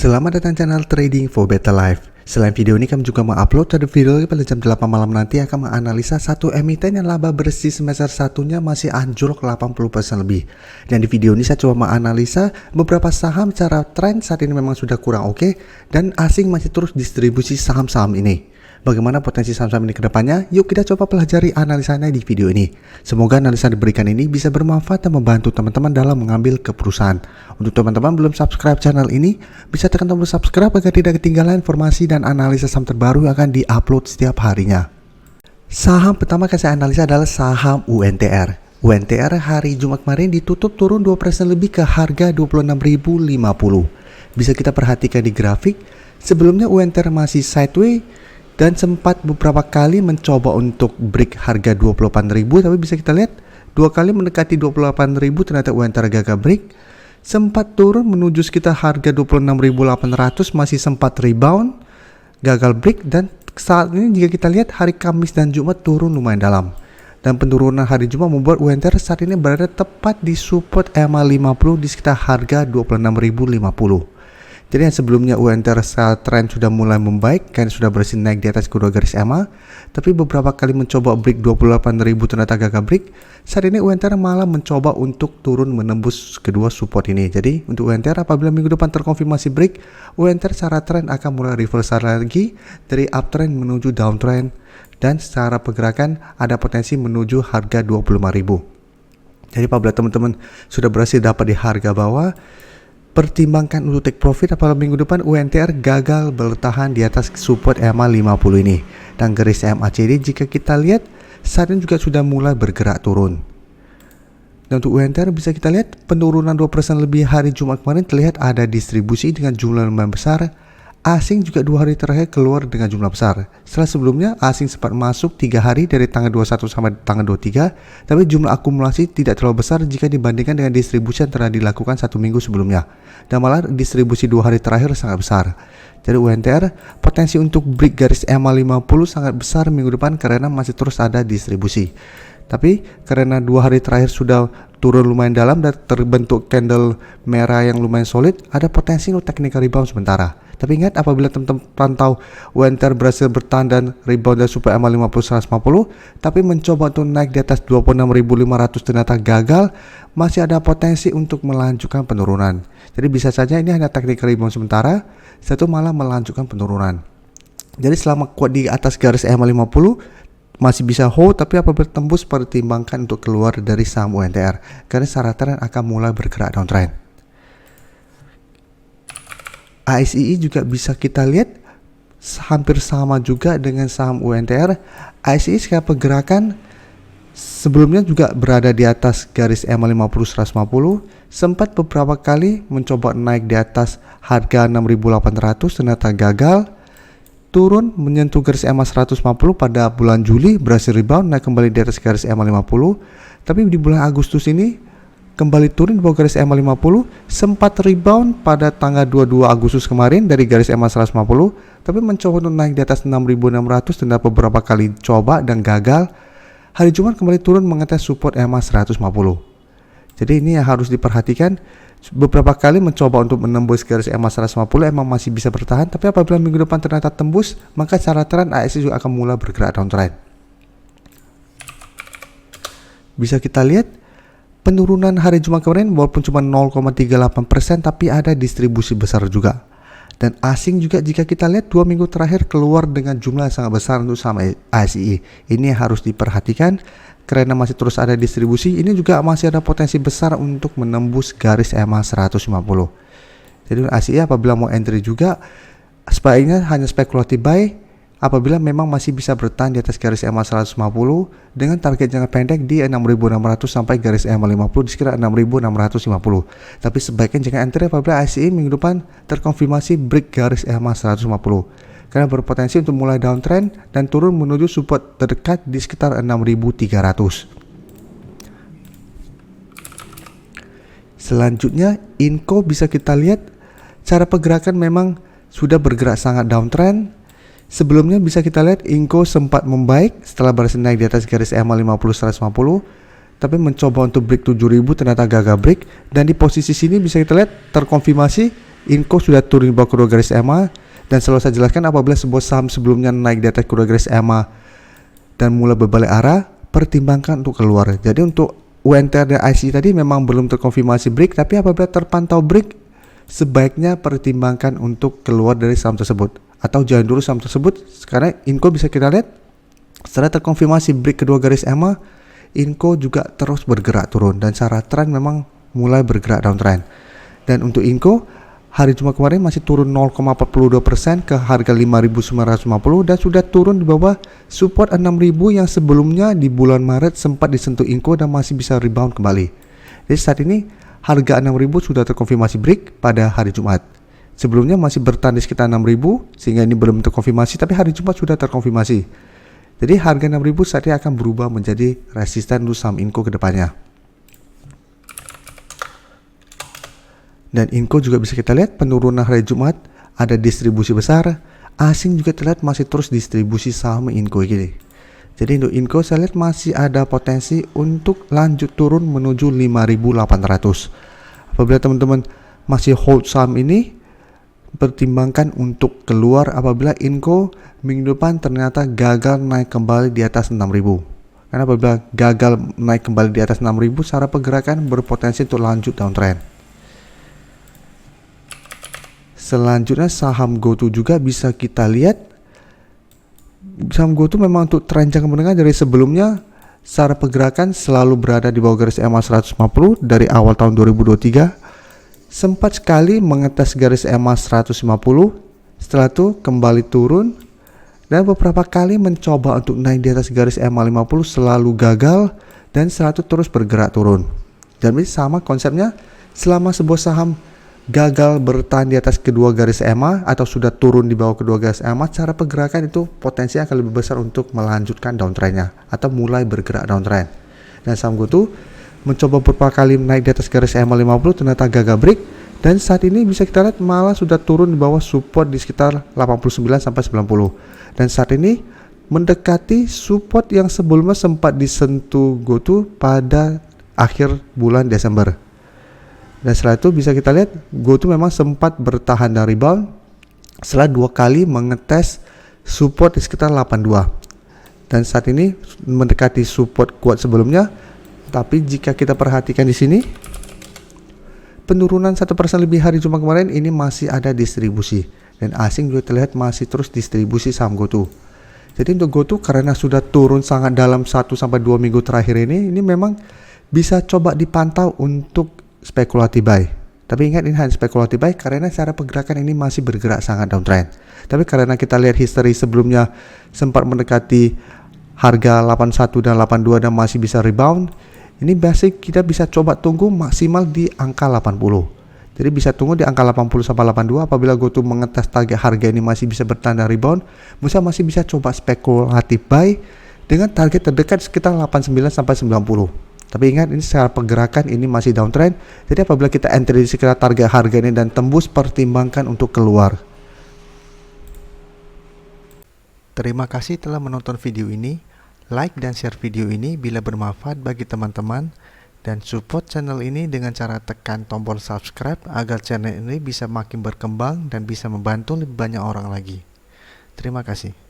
Selamat datang channel Trading for Better Life. Selain video ini, kami juga mengupload satu video lagi pada jam 8 malam nanti akan menganalisa satu emiten yang laba bersih semester satunya masih anjlok 80% lebih. Dan di video ini saya coba menganalisa beberapa saham secara tren saat ini memang sudah kurang oke, dan asing masih terus distribusi saham-saham ini. Bagaimana potensi saham-saham ini ke depannya? Yuk kita coba pelajari analisanya di video ini. Semoga analisa yang diberikan ini bisa bermanfaat dan membantu teman-teman dalam mengambil keputusan. Untuk teman-teman belum subscribe channel ini, bisa tekan tombol subscribe agar tidak ketinggalan informasi dan analisa saham terbaru yang akan diupload setiap harinya. Saham pertama yang saya analisa adalah saham UNTR. UNTR hari Jumat kemarin ditutup turun 2% lebih ke harga 26.050. Bisa kita perhatikan di grafik, sebelumnya UNTR masih sideways dan sempat beberapa kali mencoba untuk break harga 28.000, tapi bisa kita lihat dua kali mendekati 28.000 ternyata UNTR gagal break. Sempat turun menuju sekitar harga 26.800, masih sempat rebound, gagal break, dan saat ini jika kita lihat hari Kamis dan Jumat turun lumayan dalam. Dan penurunan hari Jumat membuat UNTR saat ini berada tepat di support EMA 50 di sekitar harga 26.050. Jadi yang sebelumnya UNTR secara tren sudah mulai membaik karena sudah berhasil naik di atas kedua garis EMA, tapi beberapa kali mencoba break 28.000 ternyata gagal break. Saat ini UNTR malah mencoba untuk turun menembus kedua support ini. Jadi untuk UNTR apabila minggu depan terkonfirmasi break, UNTR secara tren akan mulai reversal lagi dari uptrend menuju downtrend, dan secara pergerakan ada potensi menuju harga 25.000. Jadi apabila teman-teman sudah berhasil dapat di harga bawah, pertimbangkan untuk take profit apabila minggu depan UNTR gagal bertahan di atas support EMA 50 ini. Dan garis MACD jika kita lihat saat ini juga sudah mulai bergerak turun. Dan untuk UNTR bisa kita lihat penurunan 2% lebih hari Jumat kemarin terlihat ada distribusi dengan jumlah lumayan besar. Asing juga 2 hari terakhir keluar dengan jumlah besar. Setelah sebelumnya asing sempat masuk 3 hari dari tanggal 21 sampai tanggal 23, tapi jumlah akumulasi tidak terlalu besar jika dibandingkan dengan distribusi yang telah dilakukan 1 minggu sebelumnya. Dan malah distribusi 2 hari terakhir sangat besar. Jadi UNTR potensi untuk break garis EMA 50 sangat besar minggu depan karena masih terus ada distribusi. Tapi karena 2 hari terakhir sudah turun lumayan dalam dan terbentuk candle merah yang lumayan solid, ada potensi untuk technical rebound sementara. Tapi ingat, apabila teman-teman pantau UNTR berhasil bertahan dan rebound dari support EMA 50 150, tapi mencoba untuk naik di atas 26.500 ternyata gagal, masih ada potensi untuk melanjutkan penurunan. Jadi bisa saja ini hanya technical rebound sementara, satu malah melanjutkan penurunan. Jadi selama kuat di atas garis EMA 50 masih bisa hold, tapi apabila tembus pertimbangkan untuk keluar dari saham UNTR karena secara tren akan mulai bergerak downtrend. ASII juga bisa kita lihat hampir sama juga dengan saham UNTR. ASII secara pergerakan sebelumnya juga berada di atas garis EMA 50 150, sempat beberapa kali mencoba naik di atas harga 6.800 ternyata gagal. Turun menyentuh garis EMA 150 pada bulan Juli, berhasil rebound naik kembali di atas garis EMA 50. Tapi di bulan Agustus ini kembali turun di bawah garis EMA 50, sempat rebound pada tanggal 22 Agustus kemarin dari garis EMA 150, tapi mencoba untuk naik di atas 6.600 dan beberapa kali coba dan gagal. Hari Jumat kembali turun mengetes support EMA 150. Jadi ini yang harus diperhatikan. Beberapa kali mencoba untuk menembus garis EMA 150 emang masih bisa bertahan, tapi apabila minggu depan ternyata tembus, maka secara tren ASI juga akan mulai bergerak downtrend. Bisa kita lihat penurunan hari Jumat kemarin walaupun cuma 0,38%, tapi ada distribusi besar juga. Dan asing juga jika kita lihat 2 minggu terakhir keluar dengan jumlah yang sangat besar untuk saham ASI. Ini harus diperhatikan karena masih terus ada distribusi. Ini juga masih ada potensi besar untuk menembus garis EMA 150. Jadi ASI apabila mau entry juga sebaiknya hanya spekulatif buy apabila memang masih bisa bertahan di atas garis EMA 150 dengan target jangka pendek di 6.600 sampai garis EMA 50 di sekitar 6.650. Tapi sebaiknya jangan entry apabila ASI minggu depan terkonfirmasi break garis EMA 150 karena berpotensi untuk mulai downtrend dan turun menuju support terdekat di sekitar 6.300. Selanjutnya Inco bisa kita lihat cara pergerakan memang sudah bergerak sangat downtrend. Sebelumnya bisa kita lihat Inco sempat membaik setelah berhasil naik di atas garis EMA 50 150, tapi mencoba untuk break 7.000 ternyata gagal break, dan di posisi sini bisa kita lihat terkonfirmasi Inco sudah turun di bawah kedua garis EMA, dan selalu saya jelaskan apabila sebuah saham sebelumnya naik di atas kedua garis EMA dan mulai berbalik arah, pertimbangkan untuk keluar. Jadi untuk UNTR dan IC tadi memang belum terkonfirmasi break, tapi apabila terpantau break, sebaiknya pertimbangkan untuk keluar dari saham tersebut atau jangan dulu saham tersebut. Karena Inco bisa kita lihat setelah terkonfirmasi break kedua garis EMA, Inco juga terus bergerak turun dan secara tren memang mulai bergerak downtrend. Dan untuk Inco hari Jumat kemarin masih turun 0,42% ke harga 5.950 dan sudah turun di bawah support 6.000 yang sebelumnya di bulan Maret sempat disentuh Inco dan masih bisa rebound kembali. Jadi saat ini harga 6.000 sudah terkonfirmasi break pada hari Jumat. Sebelumnya masih bertahan di sekitar 6.000 sehingga ini belum terkonfirmasi, tapi hari Jumat sudah terkonfirmasi. Jadi harga 6.000 saat ini akan berubah menjadi resisten untuk saham Inco ke depannya. Dan Inco juga bisa kita lihat penurunan hari Jumat, ada distribusi besar, asing juga terlihat masih terus distribusi saham Inco gini. Jadi untuk Inco saya lihat masih ada potensi untuk lanjut turun menuju 5.800. Apabila teman-teman masih hold saham ini, pertimbangkan untuk keluar apabila Inco minggu depan ternyata gagal naik kembali di atas 6.000. Karena apabila gagal naik kembali di atas 6.000, secara pergerakan berpotensi untuk lanjut downtrend. Selanjutnya saham GoTo juga bisa kita lihat. Saham GoTo memang untuk tren jangka menengah dari sebelumnya secara pergerakan selalu berada di bawah garis EMA 150 dari awal tahun 2023. Sempat sekali mengetes garis EMA 150, setelah itu kembali turun dan beberapa kali mencoba untuk naik di atas garis EMA 50 selalu gagal dan setelah itu terus bergerak turun. Jadi sama konsepnya, selama sebuah saham gagal bertahan di atas kedua garis EMA atau sudah turun di bawah kedua garis EMA, cara pergerakan itu potensinya akan lebih besar untuk melanjutkan downtrendnya atau mulai bergerak downtrend. Dan saham GoTo mencoba beberapa kali naik di atas garis EMA 50 ternyata gagal break, dan saat ini bisa kita lihat malah sudah turun di bawah support di sekitar 89 sampai 90. Dan saat ini mendekati support yang sebelumnya sempat disentuh GoTo pada akhir bulan Desember. Dan setelah itu bisa kita lihat GoTo memang sempat bertahan dan rebound setelah 2 kali mengetes support di sekitar 82. Dan saat ini mendekati support kuat sebelumnya. Tapi jika kita perhatikan di sini, penurunan 1% lebih hari Jumat kemarin ini masih ada distribusi. Dan asing juga terlihat masih terus distribusi saham GoTo. Jadi untuk GoTo karena sudah turun sangat dalam 1-2 minggu terakhir ini memang bisa coba dipantau untuk spekulatif buy. Tapi ingat ini hanya spekulatif buy karena secara pergerakan ini masih bergerak sangat downtrend. Tapi karena kita lihat history sebelumnya sempat mendekati harga 81 dan 82 dan masih bisa rebound, ini basic kita bisa coba tunggu maksimal di angka 80. Jadi bisa tunggu di angka 80 sampai 82. Apabila GoTo mengetes target harga ini masih bisa bertahan dan rebound, masih bisa coba spekulatif buy dengan target terdekat sekitar 89 sampai 90. Tapi ingat ini secara pergerakan ini masih downtrend. Jadi apabila kita entry di sekitar target harga ini dan tembus, pertimbangkan untuk keluar. Terima kasih telah menonton video ini. Like dan share video ini bila bermanfaat bagi teman-teman. Dan support channel ini dengan cara tekan tombol subscribe agar channel ini bisa makin berkembang dan bisa membantu lebih banyak orang lagi. Terima kasih.